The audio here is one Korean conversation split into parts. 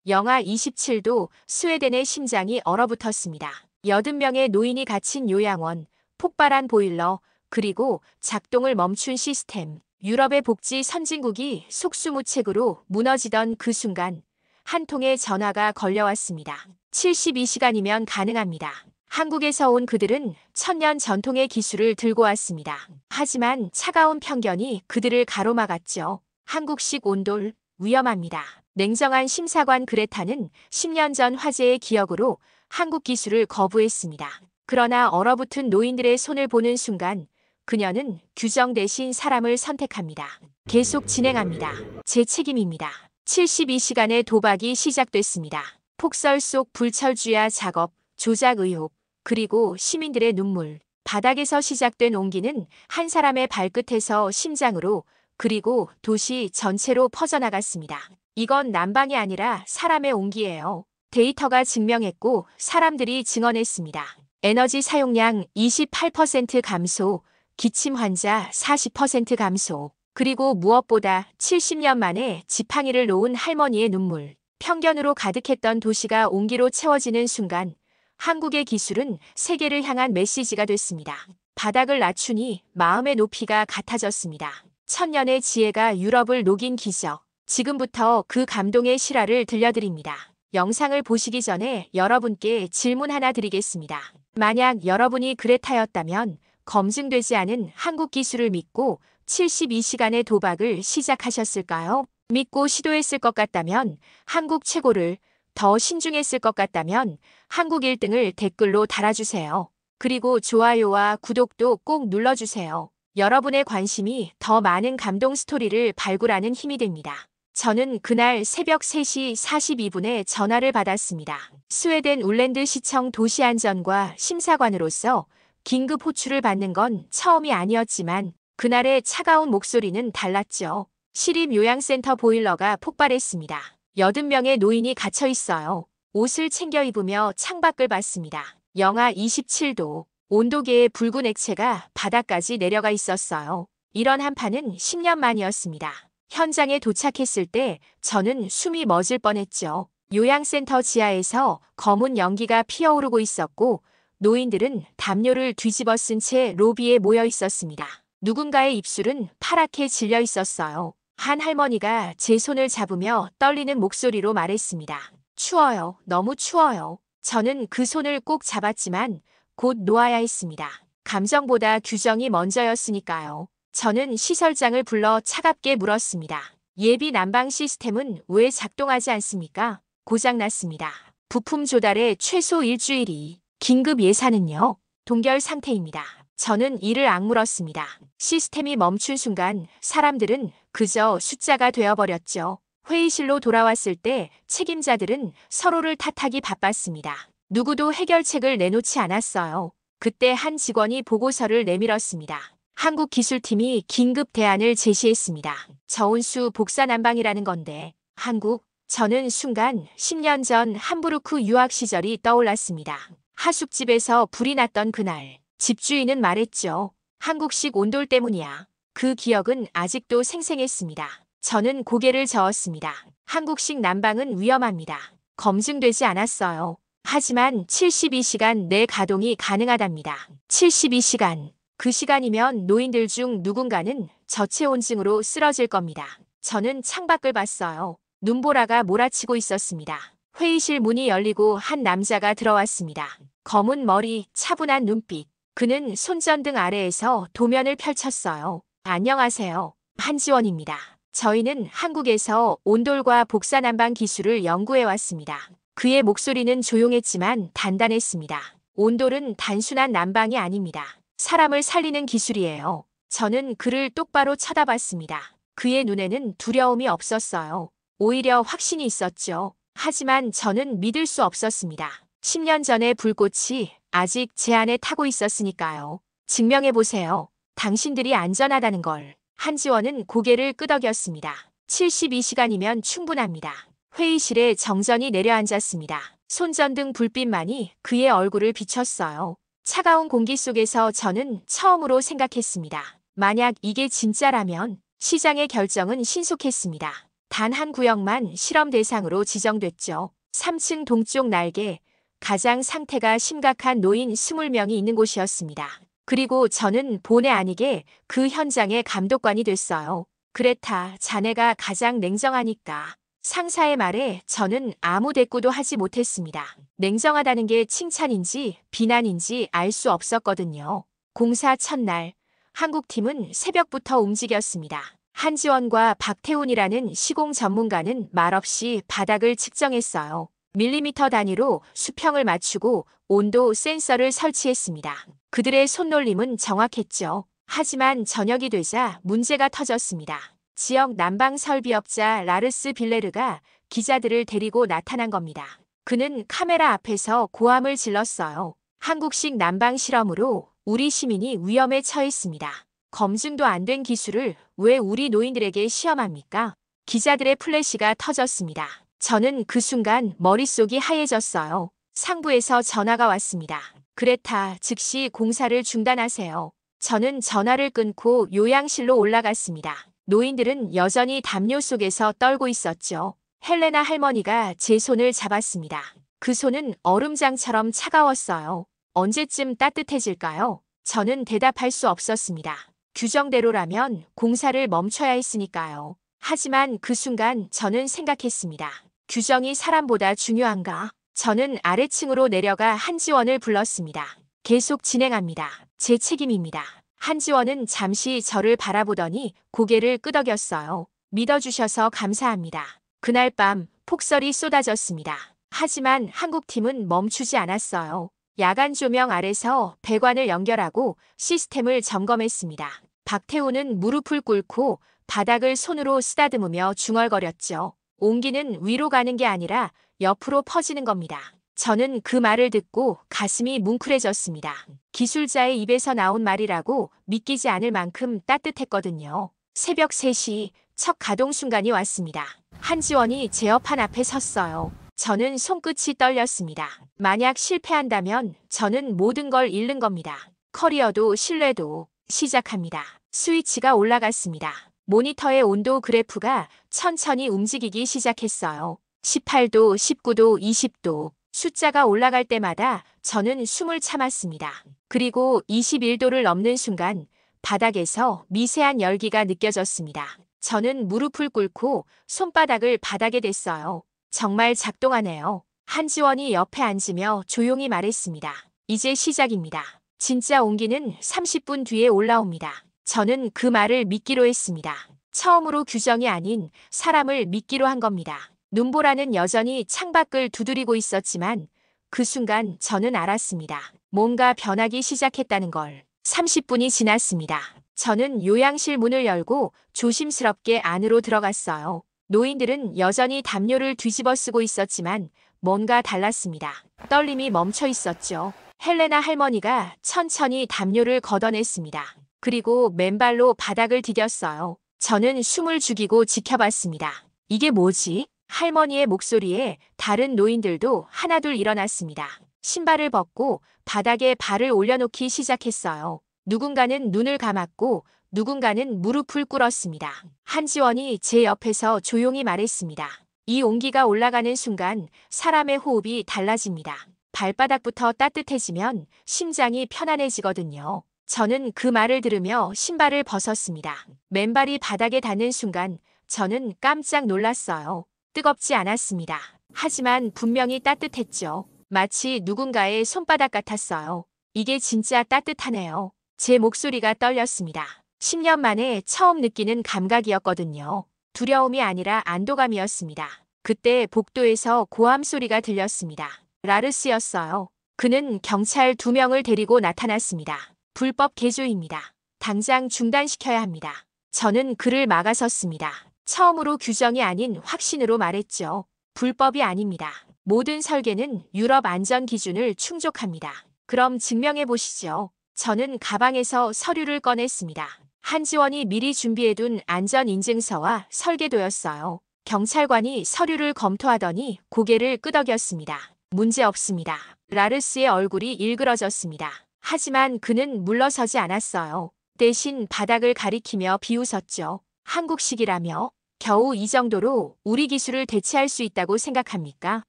영하 27도 스웨덴의 심장이 얼어붙었습니다. 80명의 노인이 갇힌 요양원, 폭발한 보일러, 그리고 작동을 멈춘 시스템. 유럽의 복지 선진국이 속수무책으로 무너지던 그 순간 한 통의 전화가 걸려왔습니다. 72시간이면 가능합니다. 한국에서 온 그들은 천년 전통의 기술을 들고 왔습니다. 하지만 차가운 편견이 그들을 가로막았죠. 한국식 온돌, 위험합니다. 냉정한 심사관 그레타는 10년 전 화재의 기억으로 한국 기술을 거부했습니다. 그러나 얼어붙은 노인들의 손을 보는 순간 그녀는 규정 대신 사람을 선택합니다. 계속 진행합니다. 제 책임입니다. 72시간의 도박이 시작됐습니다. 폭설 속 불철주야 작업, 조작 의혹, 그리고 시민들의 눈물. 바닥에서 시작된 온기는 한 사람의 발끝에서 심장으로 그리고 도시 전체로 퍼져나갔습니다. 이건 난방이 아니라 사람의 온기예요. 데이터가 증명했고 사람들이 증언했습니다. 에너지 사용량 28% 감소, 기침 환자 40% 감소, 그리고 무엇보다 70년 만에 지팡이를 놓은 할머니의 눈물. 편견으로 가득했던 도시가 온기로 채워지는 순간 한국의 기술은 세계를 향한 메시지가 됐습니다. 바닥을 낮추니 마음의 높이가 같아졌습니다. 천년의 지혜가 유럽을 녹인 기적. 지금부터 그 감동의 실화를 들려드립니다. 영상을 보시기 전에 여러분께 질문 하나 드리겠습니다. 만약 여러분이 그레타였다면 검증되지 않은 한국 기술을 믿고 72시간의 도박을 시작하셨을까요? 믿고 시도했을 것 같다면 한국 최고를, 더 신중했을 것 같다면 한국 1등을 댓글로 달아주세요. 그리고 좋아요와 구독도 꼭 눌러주세요. 여러분의 관심이 더 많은 감동 스토리를 발굴하는 힘이 됩니다. 저는 그날 새벽 3시 42분에 전화를 받았습니다. 스웨덴 울랜드 시청 도시안전과 심사관으로서 긴급 호출을 받는 건 처음이 아니었지만 그날의 차가운 목소리는 달랐죠. 시립요양센터 보일러가 폭발했습니다. 80명의 노인이 갇혀 있어요. 옷을 챙겨 입으며 창밖을 봤습니다. 영하 27도, 온도계의 붉은 액체가 바닥까지 내려가 있었어요. 이런 한파는 10년 만이었습니다. 현장에 도착했을 때 저는 숨이 멎을 뻔했죠. 요양센터 지하에서 검은 연기가 피어오르고 있었고 노인들은 담요를 뒤집어 쓴 채 로비에 모여 있었습니다. 누군가의 입술은 파랗게 질려 있었어요. 한 할머니가 제 손을 잡으며 떨리는 목소리로 말했습니다. 추워요. 너무 추워요. 저는 그 손을 꼭 잡았지만 곧 놓아야 했습니다. 감정보다 규정이 먼저였으니까요. 저는 시설장을 불러 차갑게 물었습니다. 예비 난방 시스템은 왜 작동하지 않습니까? 고장났습니다. 부품 조달에 최소 일주일이. 긴급 예산은요? 동결 상태입니다. 저는 이를 악물었습니다. 시스템이 멈춘 순간 사람들은 그저 숫자가 되어버렸죠. 회의실로 돌아왔을 때 책임자들은 서로를 탓하기 바빴습니다. 누구도 해결책을 내놓지 않았어요. 그때 한 직원이 보고서를 내밀었습니다. 한국 기술팀이 긴급 대안을 제시했습니다. 저온수 복사난방이라는 건데 한국? 저는 순간 10년 전 함부르크 유학 시절이 떠올랐습니다. 하숙집에서 불이 났던 그날 집주인은 말했죠. 한국식 온돌 때문이야. 그 기억은 아직도 생생했습니다. 저는 고개를 저었습니다. 한국식 난방은 위험합니다. 검증되지 않았어요. 하지만 72시간 내 가동이 가능하답니다. 72시간. 그 시간이면 노인들 중 누군가는 저체온증으로 쓰러질 겁니다. 저는 창밖을 봤어요. 눈보라가 몰아치고 있었습니다. 회의실 문이 열리고 한 남자가 들어왔습니다. 검은 머리, 차분한 눈빛. 그는 손전등 아래에서 도면을 펼쳤어요. 안녕하세요. 한지원입니다. 저희는 한국에서 온돌과 복사난방 기술을 연구해왔습니다. 그의 목소리는 조용했지만 단단했습니다. 온돌은 단순한 난방이 아닙니다. 사람을 살리는 기술이에요. 저는 그를 똑바로 쳐다봤습니다. 그의 눈에는 두려움이 없었어요. 오히려 확신이 있었죠. 하지만 저는 믿을 수 없었습니다. 10년 전의 불꽃이 아직 제 안에 타고 있었으니까요. 증명해보세요. 당신들이 안전하다는 걸. 한지원은 고개를 끄덕였습니다. 72시간이면 충분합니다. 회의실에 정전이 내려앉았습니다. 손전등 불빛만이 그의 얼굴을 비췄어요. 차가운 공기 속에서 저는 처음으로 생각했습니다. 만약 이게 진짜라면 시장의 결정은 신속했습니다. 단 한 구역만 실험 대상으로 지정됐죠. 3층 동쪽 날개, 가장 상태가 심각한 노인 20명이 있는 곳이었습니다. 그리고 저는 본의 아니게 그 현장의 감독관이 됐어요. 그레타, 자네가 가장 냉정하니까. 상사의 말에 저는 아무 대꾸도 하지 못했습니다. 냉정하다는 게 칭찬인지 비난인지 알 수 없었거든요. 공사 첫날, 한국팀은 새벽부터 움직였습니다. 한지원과 박태훈이라는 시공 전문가는 말없이 바닥을 측정했어요. 밀리미터 단위로 수평을 맞추고 온도 센서를 설치했습니다. 그들의 손놀림은 정확했죠. 하지만 저녁이 되자 문제가 터졌습니다. 지역 난방 설비업자 라르스 빌레르가 기자들을 데리고 나타난 겁니다. 그는 카메라 앞에서 고함을 질렀어요. 한국식 난방 실험으로 우리 시민이 위험에 처했습니다. 검증도 안 된 기술을 왜 우리 노인들에게 시험합니까? 기자들의 플래시가 터졌습니다. 저는 그 순간 머릿속이 하얘졌어요. 상부에서 전화가 왔습니다. 그레타, 즉시 공사를 중단하세요. 저는 전화를 끊고 요양실로 올라갔습니다. 노인들은 여전히 담요 속에서 떨고 있었죠. 헬레나 할머니가 제 손을 잡았습니다. 그 손은 얼음장처럼 차가웠어요. 언제쯤 따뜻해질까요? 저는 대답할 수 없었습니다. 규정대로라면 공사를 멈춰야 했으니까요. 하지만 그 순간 저는 생각했습니다. 규정이 사람보다 중요한가? 저는 아래층으로 내려가 한지원을 불렀습니다. 계속 진행합니다. 제 책임입니다. 한지원은 잠시 저를 바라보더니 고개를 끄덕였어요. 믿어주셔서 감사합니다. 그날 밤 폭설이 쏟아졌습니다. 하지만 한국팀은 멈추지 않았어요. 야간 조명 아래서 배관을 연결하고 시스템을 점검했습니다. 박태훈은 무릎을 꿇고 바닥을 손으로 쓰다듬으며 중얼거렸죠. 온기는 위로 가는 게 아니라 옆으로 퍼지는 겁니다. 저는 그 말을 듣고 가슴이 뭉클해졌습니다. 기술자의 입에서 나온 말이라고 믿기지 않을 만큼 따뜻했거든요. 새벽 3시 첫 가동 순간이 왔습니다. 한지원이 제 옆판 앞에 섰어요. 저는 손끝이 떨렸습니다. 만약 실패한다면 저는 모든 걸 잃는 겁니다. 커리어도 신뢰도. 시작합니다. 스위치가 올라갔습니다. 모니터의 온도 그래프가 천천히 움직이기 시작했어요. 18도, 19도, 20도. 숫자가 올라갈 때마다 저는 숨을 참았습니다. 그리고 21도를 넘는 순간 바닥에서 미세한 열기가 느껴졌습니다. 저는 무릎을 꿇고 손바닥을 바닥에 댔어요. 정말 작동하네요. 한지원이 옆에 앉으며 조용히 말했습니다. 이제 시작입니다. 진짜 온기는 30분 뒤에 올라옵니다. 저는 그 말을 믿기로 했습니다. 처음으로 규정이 아닌 사람을 믿기로 한 겁니다. 눈보라는 여전히 창밖을 두드리고 있었지만 그 순간 저는 알았습니다. 뭔가 변하기 시작했다는 걸. 30분이 지났습니다. 저는 요양실 문을 열고 조심스럽게 안으로 들어갔어요. 노인들은 여전히 담요를 뒤집어 쓰고 있었지만 뭔가 달랐습니다. 떨림이 멈춰 있었죠. 헬레나 할머니가 천천히 담요를 걷어냈습니다. 그리고 맨발로 바닥을 디뎠어요. 저는 숨을 죽이고 지켜봤습니다. 이게 뭐지? 할머니의 목소리에 다른 노인들도 하나둘 일어났습니다. 신발을 벗고 바닥에 발을 올려놓기 시작했어요. 누군가는 눈을 감았고 누군가는 무릎을 꿇었습니다. 한지원이 제 옆에서 조용히 말했습니다. 이 온기가 올라가는 순간 사람의 호흡이 달라집니다. 발바닥부터 따뜻해지면 심장이 편안해지거든요. 저는 그 말을 들으며 신발을 벗었습니다. 맨발이 바닥에 닿는 순간 저는 깜짝 놀랐어요. 뜨겁지 않았습니다. 하지만 분명히 따뜻했죠. 마치 누군가의 손바닥 같았어요. 이게 진짜 따뜻하네요. 제 목소리가 떨렸습니다. 10년 만에 처음 느끼는 감각이었거든요. 두려움이 아니라 안도감이었습니다. 그때 복도에서 고함 소리가 들렸습니다. 라르스였어요. 그는 경찰 2명을 데리고 나타났습니다. 불법 개조입니다. 당장 중단시켜야 합니다. 저는 그를 막아섰습니다. 처음으로 규정이 아닌 확신으로 말했죠. 불법이 아닙니다. 모든 설계는 유럽 안전 기준을 충족합니다. 그럼 증명해 보시죠. 저는 가방에서 서류를 꺼냈습니다. 한지원이 미리 준비해둔 안전인증서와 설계도였어요. 경찰관이 서류를 검토하더니 고개를 끄덕였습니다. 문제 없습니다. 라르스의 얼굴이 일그러졌습니다. 하지만 그는 물러서지 않았어요. 대신 바닥을 가리키며 비웃었죠. 한국식이라며? 겨우 이 정도로 우리 기술을 대체할 수 있다고 생각합니까?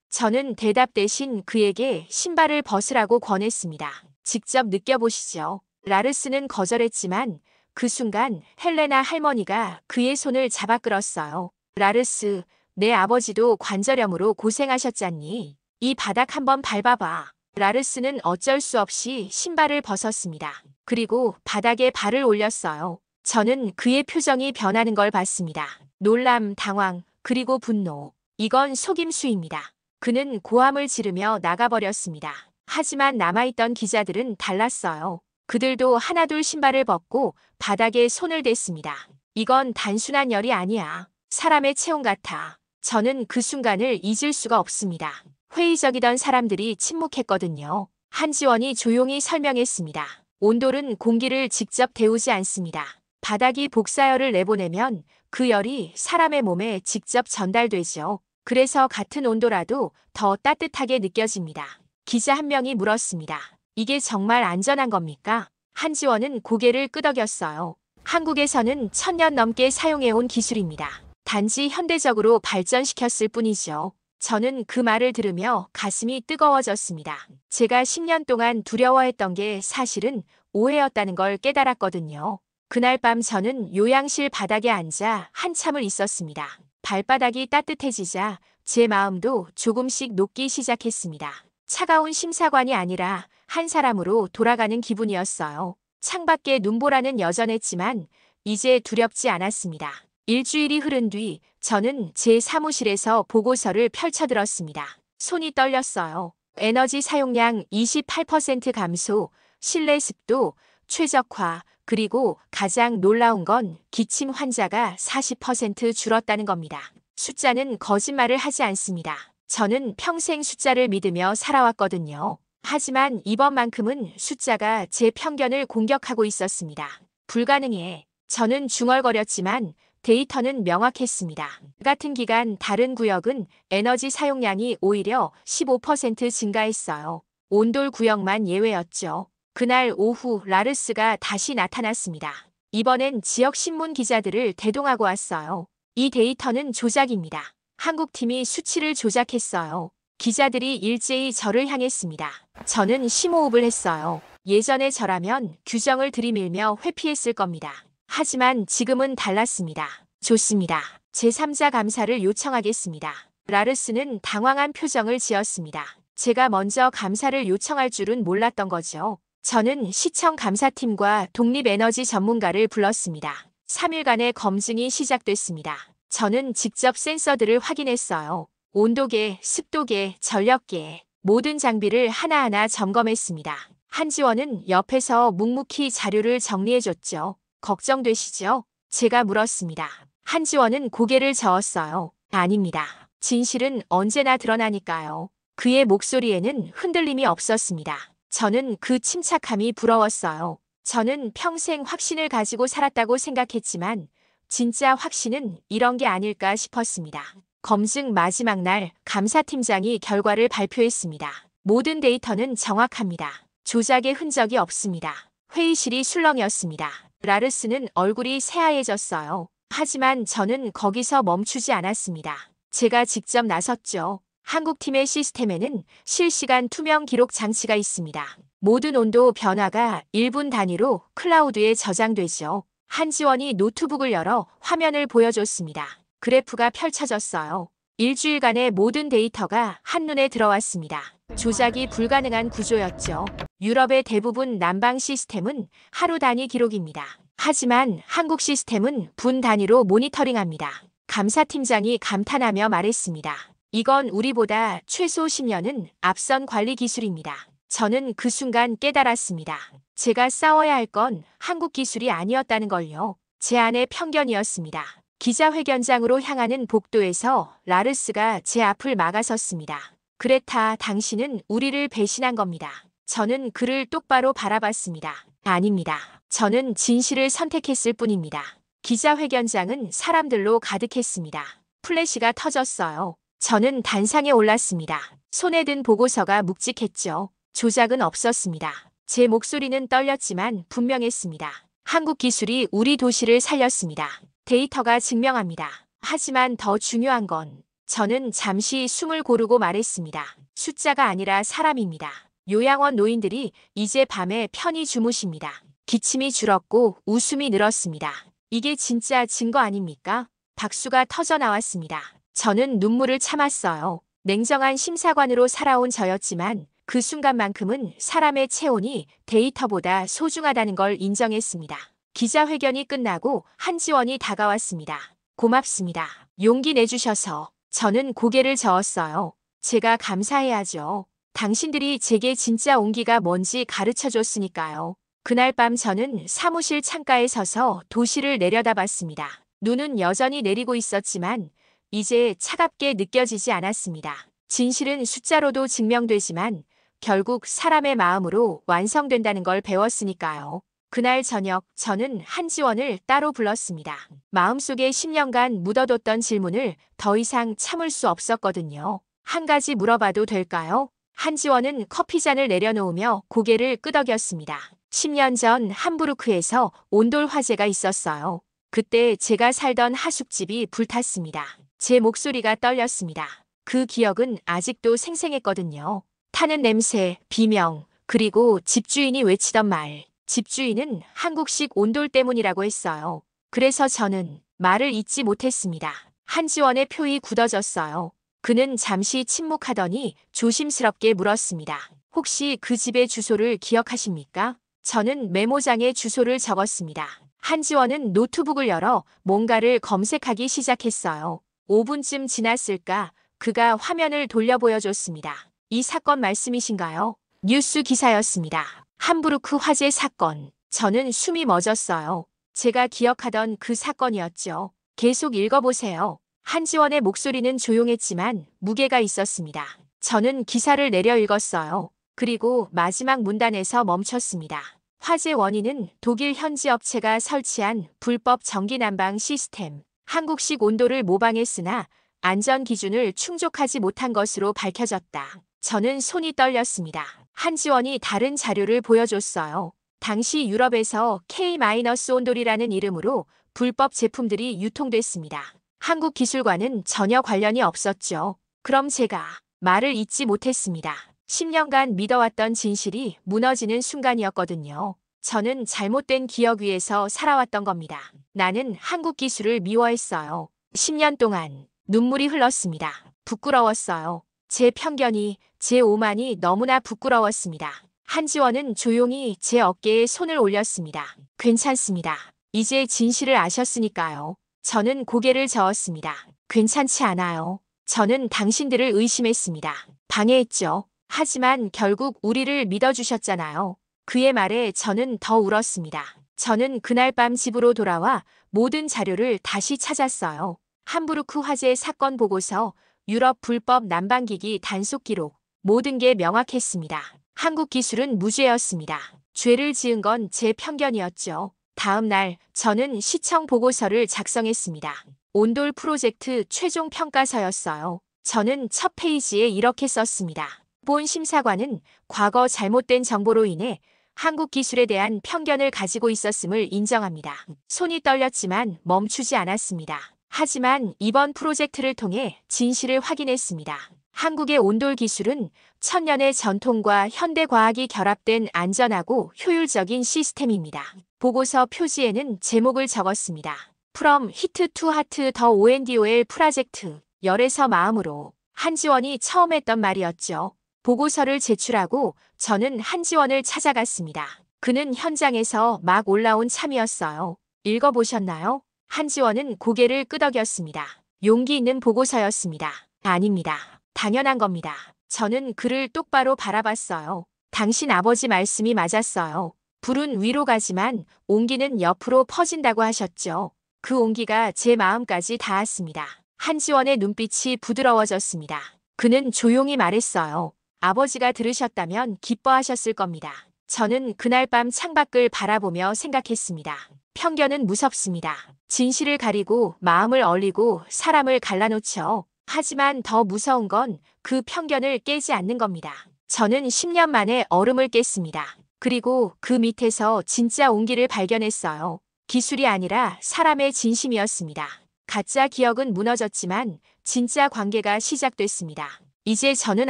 저는 대답 대신 그에게 신발을 벗으라고 권했습니다. 직접 느껴보시죠. 라르스는 거절했지만 그 순간 헬레나 할머니가 그의 손을 잡아 끌었어요. 라르스, 내 아버지도 관절염으로 고생하셨잖니. 이 바닥 한번 밟아봐. 라르스는 어쩔 수 없이 신발을 벗었습니다. 그리고 바닥에 발을 올렸어요. 저는 그의 표정이 변하는 걸 봤습니다. 놀람, 당황, 그리고 분노. 이건 속임수입니다. 그는 고함을 지르며 나가버렸습니다. 하지만 남아있던 기자들은 달랐어요. 그들도 하나둘 신발을 벗고 바닥에 손을 댔습니다. 이건 단순한 열이 아니야. 사람의 체온 같아. 저는 그 순간을 잊을 수가 없습니다. 회의적이던 사람들이 침묵했거든요. 한지원이 조용히 설명했습니다. 온돌은 공기를 직접 데우지 않습니다. 바닥이 복사열을 내보내면 그 열이 사람의 몸에 직접 전달되죠. 그래서 같은 온도라도 더 따뜻하게 느껴집니다. 기자 한 명이 물었습니다. 이게 정말 안전한 겁니까? 한지원은 고개를 끄덕였어요. 한국에서는 1000년 넘게 사용해온 기술입니다. 단지 현대적으로 발전시켰을 뿐이죠. 저는 그 말을 들으며 가슴이 뜨거워졌습니다. 제가 10년 동안 두려워했던 게 사실은 오해였다는 걸 깨달았거든요. 그날 밤 저는 요양실 바닥에 앉아 한참을 있었습니다. 발바닥이 따뜻해지자 제 마음도 조금씩 녹기 시작했습니다. 차가운 심사관이 아니라 한 사람으로 돌아가는 기분이었어요. 창밖에 눈보라는 여전했지만 이제 두렵지 않았습니다. 일주일이 흐른 뒤 저는 제 사무실에서 보고서를 펼쳐들었습니다. 손이 떨렸어요. 에너지 사용량 28% 감소, 실내 습도 최적화, 그리고 가장 놀라운 건 기침 환자가 40% 줄었다는 겁니다. 숫자는 거짓말을 하지 않습니다. 저는 평생 숫자를 믿으며 살아왔거든요. 하지만 이번만큼은 숫자가 제 편견을 공격하고 있었습니다. 불가능해. 저는 중얼거렸지만 데이터는 명확했습니다. 같은 기간 다른 구역은 에너지 사용량이 오히려 15% 증가했어요. 온돌 구역만 예외였죠. 그날 오후 라르스가 다시 나타났습니다. 이번엔 지역 신문 기자들을 대동하고 왔어요. 이 데이터는 조작입니다. 한국팀이 수치를 조작했어요. 기자들이 일제히 저를 향했습니다. 저는 심호흡을 했어요. 예전의 저라면 규정을 들이밀며 회피했을 겁니다. 하지만 지금은 달랐습니다. 좋습니다. 제3자 감사를 요청하겠습니다. 라르스는 당황한 표정을 지었습니다. 제가 먼저 감사를 요청할 줄은 몰랐던 거죠. 저는 시청 감사팀과 독립에너지 전문가를 불렀습니다. 3일간의 검증이 시작됐습니다. 저는 직접 센서들을 확인했어요. 온도계, 습도계, 전력계, 모든 장비를 하나하나 점검했습니다. 한지원은 옆에서 묵묵히 자료를 정리해줬죠. 걱정되시죠? 제가 물었습니다. 한지원은 고개를 저었어요. 아닙니다. 진실은 언제나 드러나니까요. 그의 목소리에는 흔들림이 없었습니다. 저는 그 침착함이 부러웠어요. 저는 평생 확신을 가지고 살았다고 생각했지만 진짜 확신은 이런 게 아닐까 싶었습니다. 검증 마지막 날 감사팀장이 결과를 발표했습니다. 모든 데이터는 정확합니다. 조작의 흔적이 없습니다. 회의실이 술렁이었습니다. 라르스는 얼굴이 새하얘졌어요. 하지만 저는 거기서 멈추지 않았습니다. 제가 직접 나섰죠. 한국팀의 시스템에는 실시간 투명 기록 장치가 있습니다. 모든 온도 변화가 1분 단위로 클라우드에 저장되죠. 한지원이 노트북을 열어 화면을 보여줬습니다. 그래프가 펼쳐졌어요. 일주일간의 모든 데이터가 한눈에 들어왔습니다. 조작이 불가능한 구조였죠. 유럽의 대부분 난방 시스템은 하루 단위 기록입니다. 하지만 한국 시스템은 분 단위로 모니터링합니다. 감사팀장이 감탄하며 말했습니다. 이건 우리보다 최소 10년은 앞선 관리 기술입니다. 저는 그 순간 깨달았습니다. 제가 싸워야 할 건 한국 기술이 아니었다는 걸요. 제 안의 편견이었습니다. 기자회견장으로 향하는 복도에서 라르스가 제 앞을 막아섰습니다. 그레타, 당신은 우리를 배신한 겁니다. 저는 그를 똑바로 바라봤습니다. 아닙니다. 저는 진실을 선택했을 뿐입니다. 기자회견장은 사람들로 가득했습니다. 플래시가 터졌어요. 저는 단상에 올랐습니다. 손에 든 보고서가 묵직했죠. 조작은 없었습니다. 제 목소리는 떨렸지만 분명했습니다. 한국 기술이 우리 도시를 살렸습니다. 데이터가 증명합니다. 하지만 더 중요한 건 저는 잠시 숨을 고르고 말했습니다. 숫자가 아니라 사람입니다. 요양원 노인들이 이제 밤에 편히 주무십니다. 기침이 줄었고 웃음이 늘었습니다. 이게 진짜 증거 아닙니까? 박수가 터져 나왔습니다. 저는 눈물을 참았어요. 냉정한 심사관으로 살아온 저였지만 그 순간만큼은 사람의 체온이 데이터보다 소중하다는 걸 인정했습니다. 기자회견이 끝나고 한지원이 다가왔습니다. 고맙습니다. 용기 내주셔서. 저는 고개를 저었어요. 제가 감사해야죠. 당신들이 제게 진짜 온기가 뭔지 가르쳐줬으니까요. 그날 밤 저는 사무실 창가에 서서 도시를 내려다봤습니다. 눈은 여전히 내리고 있었지만 이제 차갑게 느껴지지 않았습니다. 진실은 숫자로도 증명되지만 결국 사람의 마음으로 완성된다는 걸 배웠으니까요. 그날 저녁 저는 한지원을 따로 불렀습니다. 마음속에 10년간 묻어뒀던 질문을 더 이상 참을 수 없었거든요. 한 가지 물어봐도 될까요? 한지원은 커피잔을 내려놓으며 고개를 끄덕였습니다. 10년 전 함부르크에서 온돌 화재가 있었어요. 그때 제가 살던 하숙집이 불탔습니다. 제 목소리가 떨렸습니다. 그 기억은 아직도 생생했거든요. 타는 냄새, 비명, 그리고 집주인이 외치던 말. 집주인은 한국식 온돌 때문이라고 했어요. 그래서 저는 말을 잇지 못했습니다. 한지원의 표이 굳어졌어요. 그는 잠시 침묵하더니 조심스럽게 물었습니다. 혹시 그 집의 주소를 기억하십니까? 저는 메모장에 주소를 적었습니다. 한지원은 노트북을 열어 뭔가를 검색하기 시작했어요. 5분쯤 지났을까 그가 화면을 돌려 보여줬습니다. 이 사건 말씀이신가요? 뉴스 기사였습니다. 함부르크 화재 사건. 저는 숨이 멎었어요. 제가 기억하던 그 사건이었죠. 계속 읽어보세요. 한지원의 목소리는 조용했지만 무게가 있었습니다. 저는 기사를 내려 읽었어요. 그리고 마지막 문단에서 멈췄습니다. 화재 원인은 독일 현지 업체가 설치한 불법 전기 난방 시스템. 한국식 온도를 모방했으나 안전 기준을 충족하지 못한 것으로 밝혀졌다. 저는 손이 떨렸습니다. 한지원이 다른 자료를 보여줬어요. 당시 유럽에서 K-온돌이라는 이름으로 불법 제품들이 유통됐습니다. 한국 기술과는 전혀 관련이 없었죠. 그럼 제가 말을 잇지 못했습니다. 10년간 믿어왔던 진실이 무너지는 순간이었거든요. 저는 잘못된 기억 위에서 살아왔던 겁니다. 나는 한국 기술을 미워했어요. 10년 동안 눈물이 흘렀습니다. 부끄러웠어요. 제 편견이, 제 오만이 너무나 부끄러웠습니다. 한지원은 조용히 제 어깨에 손을 올렸습니다. 괜찮습니다. 이제 진실을 아셨으니까요. 저는 고개를 저었습니다. 괜찮지 않아요. 저는 당신들을 의심했습니다. 방해했죠. 하지만 결국 우리를 믿어주셨잖아요. 그의 말에 저는 더 울었습니다. 저는 그날 밤 집으로 돌아와 모든 자료를 다시 찾았어요. 함부르크 화재 사건 보고서, 유럽 불법 난방기기 단속 기록, 모든 게 명확했습니다. 한국 기술은 무죄였습니다. 죄를 지은 건 제 편견이었죠. 다음 날 저는 시청 보고서를 작성했습니다. 온돌 프로젝트 최종 평가서였어요. 저는 첫 페이지에 이렇게 썼습니다. 본 심사관은 과거 잘못된 정보로 인해 한국 기술에 대한 편견을 가지고 있었음을 인정합니다. 손이 떨렸지만 멈추지 않았습니다. 하지만 이번 프로젝트를 통해 진실을 확인했습니다. 한국의 온돌 기술은 천년의 전통과 현대 과학이 결합된 안전하고 효율적인 시스템입니다. 보고서 표지에는 제목을 적었습니다. From Heat to Heart the ONDOL 프로젝트. 열에서 마음으로. 한지원이 처음 했던 말이었죠. 보고서를 제출하고 저는 한지원을 찾아갔습니다. 그는 현장에서 막 올라온 참이었어요. 읽어보셨나요? 한지원은 고개를 끄덕였습니다. 용기 있는 보고서였습니다. 아닙니다. 당연한 겁니다. 저는 그를 똑바로 바라봤어요. 당신 아버지 말씀이 맞았어요. 불은 위로 가지만 온기는 옆으로 퍼진다고 하셨죠. 그 온기가 제 마음까지 닿았습니다. 한지원의 눈빛이 부드러워졌습니다. 그는 조용히 말했어요. 아버지가 들으셨다면 기뻐하셨을 겁니다. 저는 그날 밤 창밖을 바라보며 생각했습니다. 편견은 무섭습니다. 진실을 가리고 마음을 얼리고 사람을 갈라놓죠. 하지만 더 무서운 건 그 편견을 깨지 않는 겁니다. 저는 10년 만에 얼음을 깼습니다. 그리고 그 밑에서 진짜 온기를 발견했어요. 기술이 아니라 사람의 진심이었습니다. 가짜 기억은 무너졌지만 진짜 관계가 시작됐습니다. 이제 저는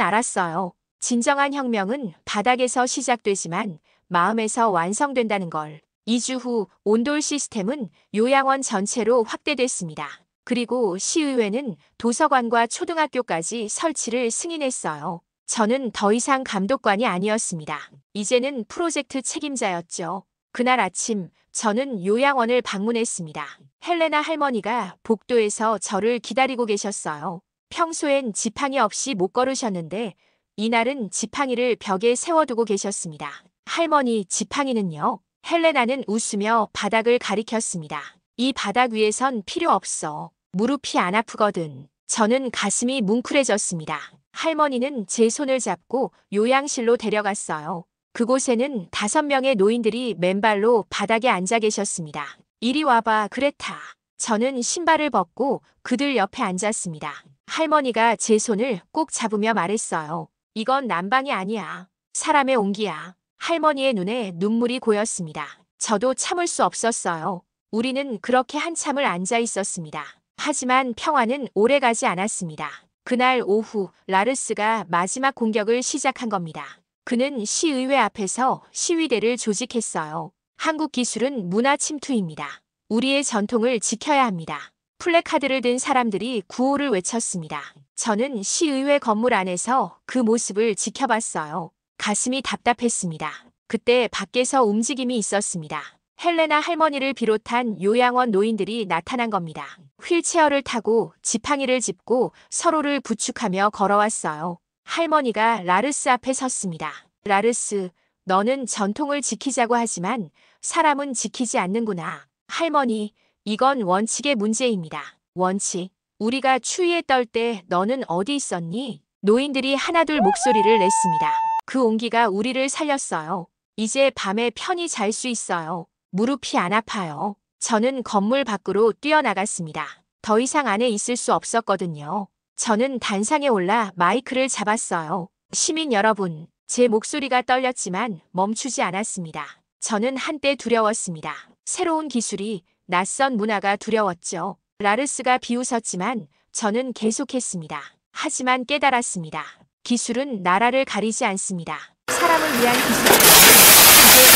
알았어요. 진정한 혁명은 바닥에서 시작되지만 마음에서 완성된다는 걸. 2주 후 온돌 시스템은 요양원 전체로 확대됐습니다. 그리고 시의회는 도서관과 초등학교까지 설치를 승인했어요. 저는 더 이상 감독관이 아니었습니다. 이제는 프로젝트 책임자였죠. 그날 아침 저는 요양원을 방문했습니다. 헬레나 할머니가 복도에서 저를 기다리고 계셨어요. 평소엔 지팡이 없이 못 걸으셨는데 이날은 지팡이를 벽에 세워두고 계셨습니다. 할머니, 지팡이는요? 헬레나는 웃으며 바닥을 가리켰습니다. 이 바닥 위에선 필요 없어. 무릎이 안 아프거든. 저는 가슴이 뭉클해졌습니다. 할머니는 제 손을 잡고 요양실로 데려갔어요. 그곳에는 5명의 노인들이 맨발로 바닥에 앉아 계셨습니다. 이리 와봐, 그레타. 저는 신발을 벗고 그들 옆에 앉았습니다. 할머니가 제 손을 꼭 잡으며 말했어요. 이건 난방이 아니야. 사람의 온기야. 할머니의 눈에 눈물이 고였습니다. 저도 참을 수 없었어요. 우리는 그렇게 한참을 앉아 있었습니다. 하지만 평화는 오래가지 않았습니다. 그날 오후 라르스가 마지막 공격을 시작한 겁니다. 그는 시의회 앞에서 시위대를 조직했어요. 한국 기술은 문화 침투입니다. 우리의 전통을 지켜야 합니다. 플래카드를 든 사람들이 구호를 외쳤습니다. 저는 시의회 건물 안에서 그 모습을 지켜봤어요. 가슴이 답답했습니다. 그때 밖에서 움직임이 있었습니다. 헬레나 할머니를 비롯한 요양원 노인들이 나타난 겁니다. 휠체어를 타고 지팡이를 짚고 서로를 부축하며 걸어왔어요. 할머니가 라르스 앞에 섰습니다. 라르스, 너는 전통을 지키자고 하지만 사람은 지키지 않는구나. 할머니, 이건 원칙의 문제입니다. 원칙. 우리가 추위에 떨 때 너는 어디 있었니? 노인들이 하나둘 목소리를 냈습니다. 그 온기가 우리를 살렸어요. 이제 밤에 편히 잘 수 있어요. 무릎이 안 아파요. 저는 건물 밖으로 뛰어나갔습니다. 더 이상 안에 있을 수 없었거든요. 저는 단상에 올라 마이크를 잡았어요. 시민 여러분, 제 목소리가 떨렸지만 멈추지 않았습니다. 저는 한때 두려웠습니다. 새로운 기술이, 낯선 문화가 두려웠죠. 라르스가 비웃었지만 저는 계속했습니다. 하지만 깨달았습니다. 기술은 나라를 가리지 않습니다. 사람을 위한 기술이라면 그게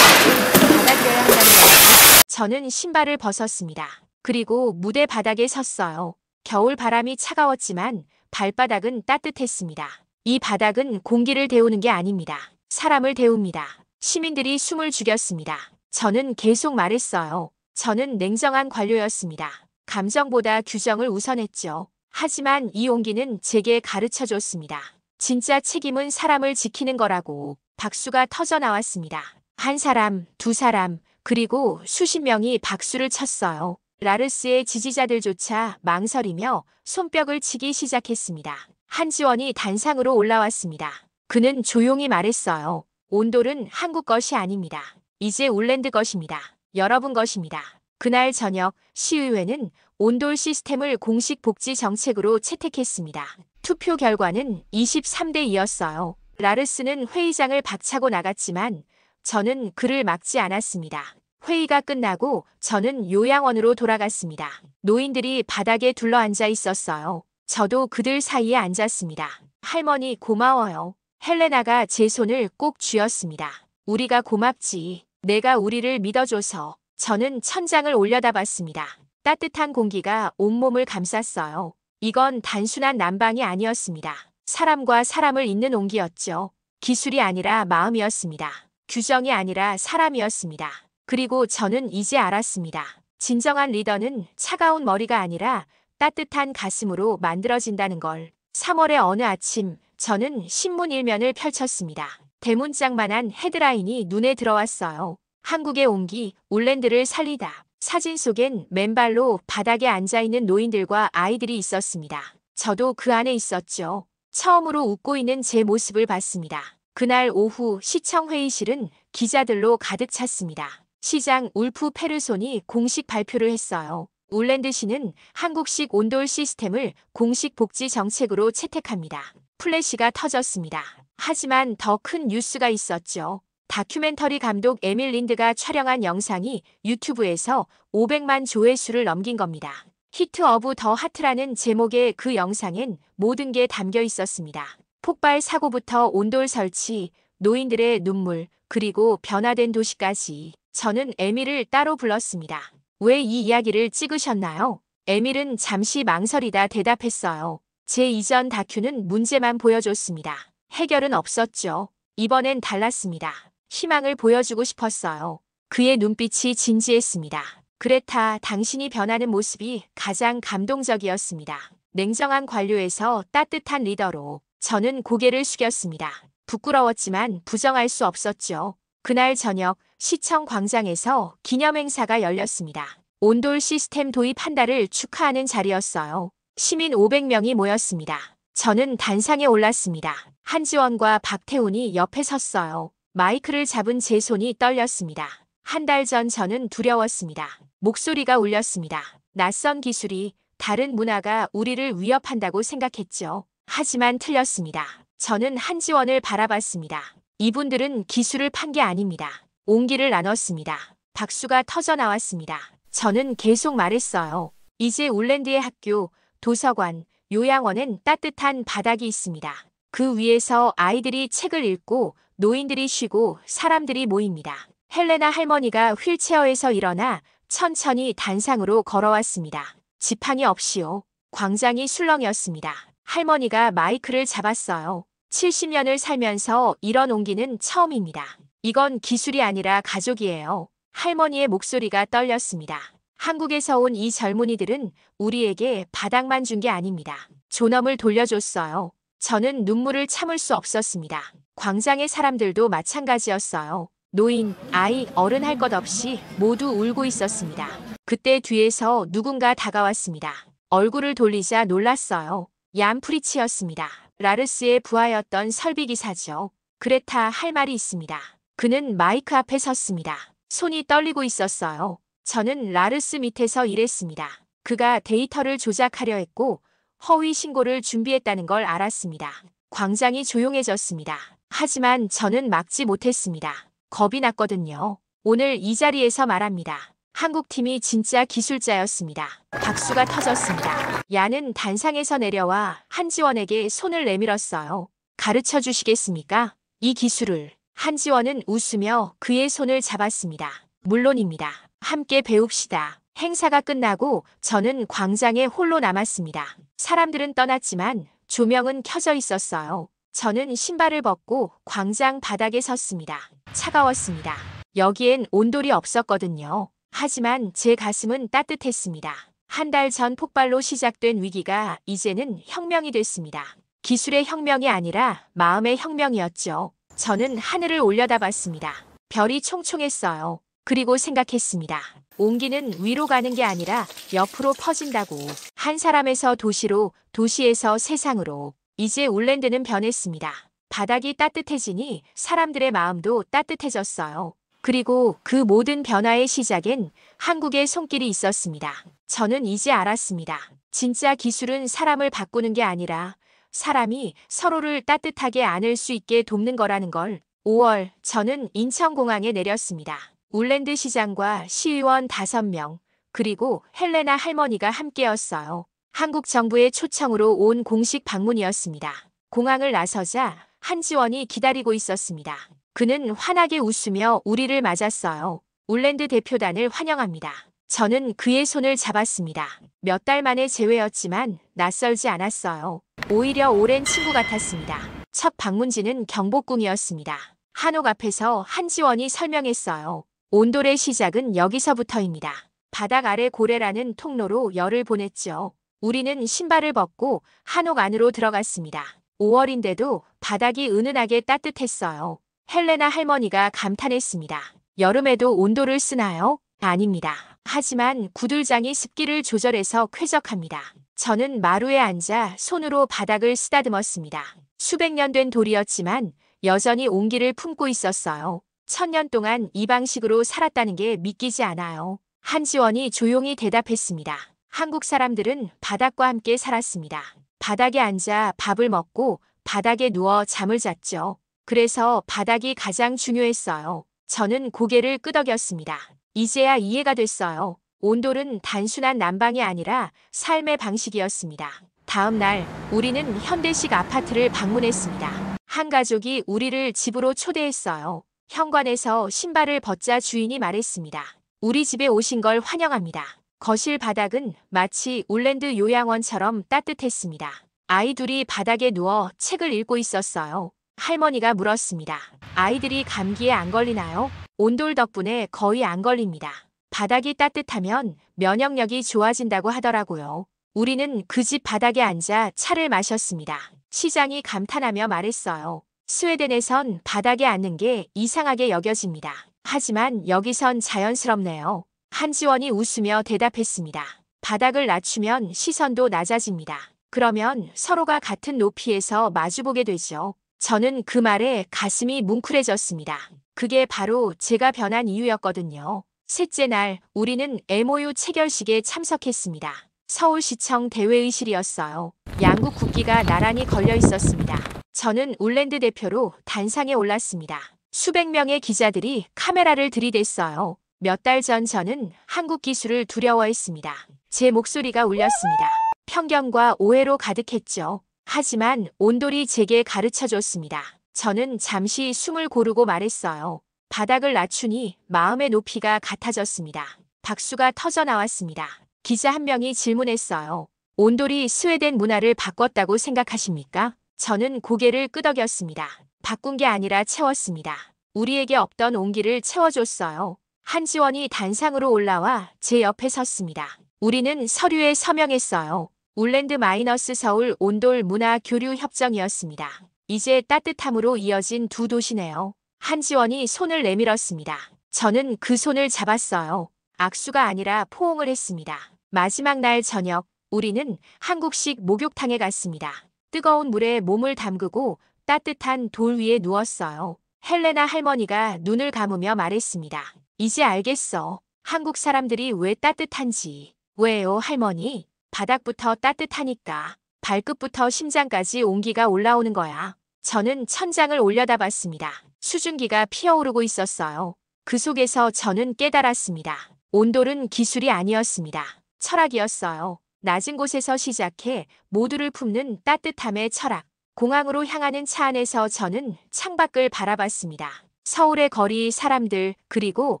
어디서 받아들여야 한다는 거예요. 저는 신발을 벗었습니다. 그리고 무대 바닥에 섰어요. 겨울 바람이 차가웠지만 발바닥은 따뜻했습니다. 이 바닥은 공기를 데우는 게 아닙니다. 사람을 데웁니다. 시민들이 숨을 죽였습니다. 저는 계속 말했어요. 저는 냉정한 관료였습니다. 감정보다 규정을 우선했죠. 하지만 이 온기는 제게 가르쳐줬습니다. 진짜 책임은 사람을 지키는 거라고. 박수가 터져 나왔습니다. 한 사람, 두 사람, 그리고 수십 명이 박수를 쳤어요. 라르스의 지지자들조차 망설이며 손뼉을 치기 시작했습니다. 한지원이 단상으로 올라왔습니다. 그는 조용히 말했어요. 온돌은 한국 것이 아닙니다. 이제 울랜드 것입니다. 여러분 것입니다. 그날 저녁 시의회는 온돌 시스템을 공식 복지 정책으로 채택했습니다. 투표 결과는 23대 2였어요. 라르스는 회의장을 박차고 나갔지만 저는 그를 막지 않았습니다. 회의가 끝나고 저는 요양원으로 돌아갔습니다. 노인들이 바닥에 둘러앉아 있었어요. 저도 그들 사이에 앉았습니다. 할머니 고마워요. 헬레나가 제 손을 꼭 쥐었습니다. 우리가 고맙지. 내가 우리를 믿어줘서. 저는 천장을 올려다봤습니다. 따뜻한 공기가 온몸을 감쌌어요. 이건 단순한 난방이 아니었습니다. 사람과 사람을 잇는 온기였죠. 기술이 아니라 마음이었습니다. 규정이 아니라 사람이었습니다. 그리고 저는 이제 알았습니다. 진정한 리더는 차가운 머리가 아니라 따뜻한 가슴으로 만들어진다는 걸. 3월의 어느 아침 저는 신문 일면을 펼쳤습니다. 대문짝만한 헤드라인이 눈에 들어왔어요. 한국의 온기, 울랜드를 살리다. 사진 속엔 맨발로 바닥에 앉아있는 노인들과 아이들이 있었습니다. 저도 그 안에 있었죠. 처음으로 웃고 있는 제 모습을 봤습니다. 그날 오후 시청 회의실은 기자들로 가득 찼습니다. 시장 울프 페르손이 공식 발표를 했어요. 울랜드시는 한국식 온돌 시스템을 공식 복지 정책으로 채택합니다. 플래시가 터졌습니다. 하지만 더 큰 뉴스가 있었죠. 다큐멘터리 감독 에밀 린드가 촬영한 영상이 유튜브에서 500만 조회수를 넘긴 겁니다. 히트 어브 더 하트라는 제목의 그 영상엔 모든 게 담겨 있었습니다. 폭발 사고부터 온돌 설치, 노인들의 눈물, 그리고 변화된 도시까지. 저는 에밀을 따로 불렀습니다. 왜 이 이야기를 찍으셨나요? 에밀은 잠시 망설이다 대답했어요. 제 이전 다큐는 문제만 보여줬습니다. 해결은 없었죠. 이번엔 달랐습니다. 희망을 보여주고 싶었어요. 그의 눈빛이 진지했습니다. 그레타, 당신이 변하는 모습이 가장 감동적이었습니다. 냉정한 관료에서 따뜻한 리더로. 저는 고개를 숙였습니다. 부끄러웠지만 부정할 수 없었죠. 그날 저녁 시청 광장에서 기념행사가 열렸습니다. 온돌 시스템 도입 한 달을 축하하는 자리였어요. 시민 500명이 모였습니다. 저는 단상에 올랐습니다. 한지원과 박태훈이 옆에 섰어요. 마이크를 잡은 제 손이 떨렸습니다. 한 달 전 저는 두려웠습니다. 목소리가 울렸습니다. 낯선 기술이, 다른 문화가 우리를 위협한다고 생각했죠. 하지만 틀렸습니다. 저는 한지원을 바라봤습니다. 이분들은 기술을 판 게 아닙니다. 온기를 나눴습니다. 박수가 터져 나왔습니다. 저는 계속 말했어요. 이제 울랜드의 학교, 도서관, 요양원엔 따뜻한 바닥이 있습니다. 그 위에서 아이들이 책을 읽고 노인들이 쉬고 사람들이 모입니다. 헬레나 할머니가 휠체어에서 일어나 천천히 단상으로 걸어왔습니다. 지팡이 없이요. 광장이 술렁이었습니다. 할머니가 마이크를 잡았어요. 70년을 살면서 이런 온기는 처음입니다. 이건 기술이 아니라 가족이에요. 할머니의 목소리가 떨렸습니다. 한국에서 온 이 젊은이들은 우리에게 바닥만 준 게 아닙니다. 존엄을 돌려줬어요. 저는 눈물을 참을 수 없었습니다. 광장의 사람들도 마찬가지였어요. 노인, 아이, 어른 할 것 없이 모두 울고 있었습니다. 그때 뒤에서 누군가 다가왔습니다. 얼굴을 돌리자 놀랐어요. 얀 프리치였습니다. 라르스의 부하였던 설비기사죠. 그레타, 할 말이 있습니다. 그는 마이크 앞에 섰습니다. 손이 떨리고 있었어요. 저는 라르스 밑에서 일했습니다. 그가 데이터를 조작하려 했고 허위 신고를 준비했다는 걸 알았습니다. 광장이 조용해졌습니다. 하지만 저는 막지 못했습니다. 겁이 났거든요. 오늘 이 자리에서 말합니다. 한국팀이 진짜 기술자였습니다. 박수가 터졌습니다. 얀은 단상에서 내려와 한지원에게 손을 내밀었어요. 가르쳐 주시겠습니까? 이 기술을. 한지원은 웃으며 그의 손을 잡았습니다. 물론입니다. 함께 배웁시다. 행사가 끝나고 저는 광장에 홀로 남았습니다. 사람들은 떠났지만 조명은 켜져 있었어요. 저는 신발을 벗고 광장 바닥에 섰습니다. 차가웠습니다. 여기엔 온돌이 없었거든요. 하지만 제 가슴은 따뜻했습니다. 한 달 전 폭발로 시작된 위기가 이제는 혁명이 됐습니다. 기술의 혁명이 아니라 마음의 혁명이었죠. 저는 하늘을 올려다봤습니다. 별이 총총했어요. 그리고 생각했습니다. 온기는 위로 가는 게 아니라 옆으로 퍼진다고. 한 사람에서 도시로, 도시에서 세상으로. 이제 울랜드는 변했습니다. 바닥이 따뜻해지니 사람들의 마음도 따뜻해졌어요. 그리고 그 모든 변화의 시작엔 한국의 손길이 있었습니다. 저는 이제 알았습니다. 진짜 기술은 사람을 바꾸는 게 아니라 사람이 서로를 따뜻하게 안을 수 있게 돕는 거라는 걸. 5월, 저는 인천공항에 내렸습니다. 울랜드 시장과 시의원 5명, 그리고 헬레나 할머니가 함께였어요. 한국 정부의 초청으로 온 공식 방문이었습니다. 공항을 나서자 한지원이 기다리고 있었습니다. 그는 환하게 웃으며 우리를 맞았어요. 울랜드 대표단을 환영합니다. 저는 그의 손을 잡았습니다. 몇 달 만의 재회였지만 낯설지 않았어요. 오히려 오랜 친구 같았습니다. 첫 방문지는 경복궁이었습니다. 한옥 앞에서 한지원이 설명했어요. 온돌의 시작은 여기서부터입니다. 바닥 아래 고래라는 통로로 열을 보냈죠. 우리는 신발을 벗고 한옥 안으로 들어갔습니다. 5월인데도 바닥이 은은하게 따뜻했어요. 헬레나 할머니가 감탄했습니다. 여름에도 온돌을 쓰나요? 아닙니다. 하지만 구들장이 습기를 조절해서 쾌적합니다. 저는 마루에 앉아 손으로 바닥을 쓰다듬었습니다. 수백 년 된 돌이었지만 여전히 온기를 품고 있었어요. 1000년 동안 이 방식으로 살았다는 게 믿기지 않아요. 한지원이 조용히 대답했습니다. 한국 사람들은 바닥과 함께 살았습니다. 바닥에 앉아 밥을 먹고 바닥에 누워 잠을 잤죠. 그래서 바닥이 가장 중요했어요. 저는 고개를 끄덕였습니다. 이제야 이해가 됐어요. 온돌은 단순한 난방이 아니라 삶의 방식이었습니다. 다음 날 우리는 현대식 아파트를 방문했습니다. 한 가족이 우리를 집으로 초대했어요. 현관에서 신발을 벗자 주인이 말했습니다. 우리 집에 오신 걸 환영합니다. 거실 바닥은 마치 울랜드 요양원처럼 따뜻했습니다. 아이 둘이 바닥에 누워 책을 읽고 있었어요. 할머니가 물었습니다. 아이들이 감기에 안 걸리나요? 온돌 덕분에 거의 안 걸립니다. 바닥이 따뜻하면 면역력이 좋아진다고 하더라고요. 우리는 그 집 바닥에 앉아 차를 마셨습니다. 시장이 감탄하며 말했어요. 스웨덴에선 바닥에 앉는 게 이상하게 여겨집니다. 하지만 여기선 자연스럽네요. 한지원이 웃으며 대답했습니다. 바닥을 낮추면 시선도 낮아집니다. 그러면 서로가 같은 높이에서 마주보게 되죠. 저는 그 말에 가슴이 뭉클해졌습니다. 그게 바로 제가 변한 이유였거든요. 셋째 날 우리는 MOU 체결식에 참석했습니다. 서울시청 대회의실이었어요. 양국 국기가 나란히 걸려 있었습니다. 저는 울랜드 대표로 단상에 올랐습니다. 수백 명의 기자들이 카메라를 들이댔어요. 몇 달 전 저는 한국 기술을 두려워했습니다. 제 목소리가 울렸습니다. 편견과 오해로 가득했죠. 하지만 온돌이 제게 가르쳐줬습니다. 저는 잠시 숨을 고르고 말했어요. 바닥을 낮추니 마음의 높이가 같아졌습니다. 박수가 터져 나왔습니다. 기자 한 명이 질문했어요. 온돌이 스웨덴 문화를 바꿨다고 생각하십니까? 저는 고개를 끄덕였습니다. 바꾼 게 아니라 채웠습니다. 우리에게 없던 온기를 채워줬어요. 한지원이 단상으로 올라와 제 옆에 섰습니다. 우리는 서류에 서명했어요. 울랜드 마이너스 서울 온돌 문화 교류 협정이었습니다. 이제 따뜻함으로 이어진 두 도시네요. 한지원이 손을 내밀었습니다. 저는 그 손을 잡았어요. 악수가 아니라 포옹을 했습니다. 마지막 날 저녁, 우리는 한국식 목욕탕에 갔습니다. 뜨거운 물에 몸을 담그고 따뜻한 돌 위에 누웠어요. 헬레나 할머니가 눈을 감으며 말했습니다. 이제 알겠어. 한국 사람들이 왜 따뜻한지. 왜요, 할머니? 바닥부터 따뜻하니까. 발끝부터 심장까지 온기가 올라오는 거야. 저는 천장을 올려다봤습니다. 수증기가 피어오르고 있었어요. 그 속에서 저는 깨달았습니다. 온돌은 기술이 아니었습니다. 철학이었어요. 낮은 곳에서 시작해 모두를 품는 따뜻함의 철학. 공항으로 향하는 차 안에서 저는 창밖을 바라봤습니다. 서울의 거리, 사람들, 그리고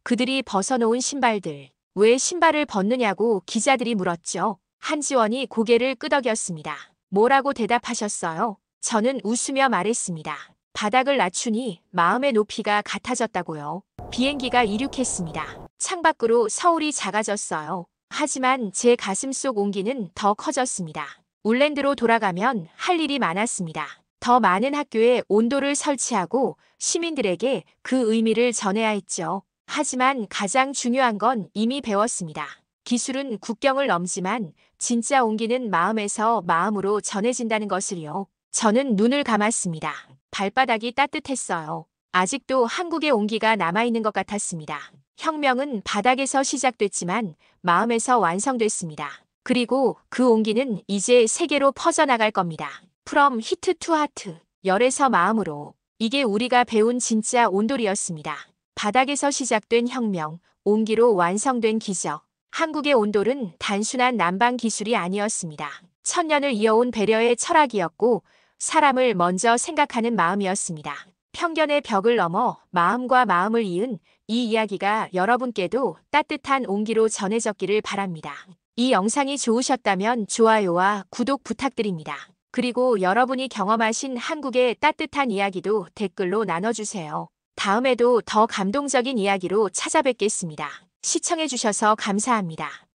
그들이 벗어놓은 신발들. 왜 신발을 벗느냐고 기자들이 물었죠. 한지원이 고개를 끄덕였습니다. 뭐라고 대답하셨어요? 저는 웃으며 말했습니다. 바닥을 낮추니 마음의 높이가 같아졌다고요. 비행기가 이륙했습니다. 창밖으로 서울이 작아졌어요. 하지만 제 가슴속 온기는 더 커졌습니다. 울랜드로 돌아가면 할 일이 많았습니다. 더 많은 학교에 온돌을 설치하고 시민들에게 그 의미를 전해야 했죠. 하지만 가장 중요한 건 이미 배웠습니다. 기술은 국경을 넘지만 진짜 온기는 마음에서 마음으로 전해진다는 것을요. 저는 눈을 감았습니다. 발바닥이 따뜻했어요. 아직도 한국의 온기가 남아있는 것 같았습니다. 혁명은 바닥에서 시작됐지만 마음에서 완성됐습니다. 그리고 그 온기는 이제 세계로 퍼져나갈 겁니다. From Heat to Heart, 열에서 마음으로. 이게 우리가 배운 진짜 온돌이었습니다. 바닥에서 시작된 혁명, 온기로 완성된 기적. 한국의 온돌은 단순한 난방 기술이 아니었습니다. 천년을 이어온 배려의 철학이었고 사람을 먼저 생각하는 마음이었습니다. 편견의 벽을 넘어 마음과 마음을 이은 이 이야기가 여러분께도 따뜻한 온기로 전해졌기를 바랍니다. 이 영상이 좋으셨다면 좋아요와 구독 부탁드립니다. 그리고 여러분이 경험하신 한국의 따뜻한 이야기도 댓글로 나눠주세요. 다음에도 더 감동적인 이야기로 찾아뵙겠습니다. 시청해주셔서 감사합니다.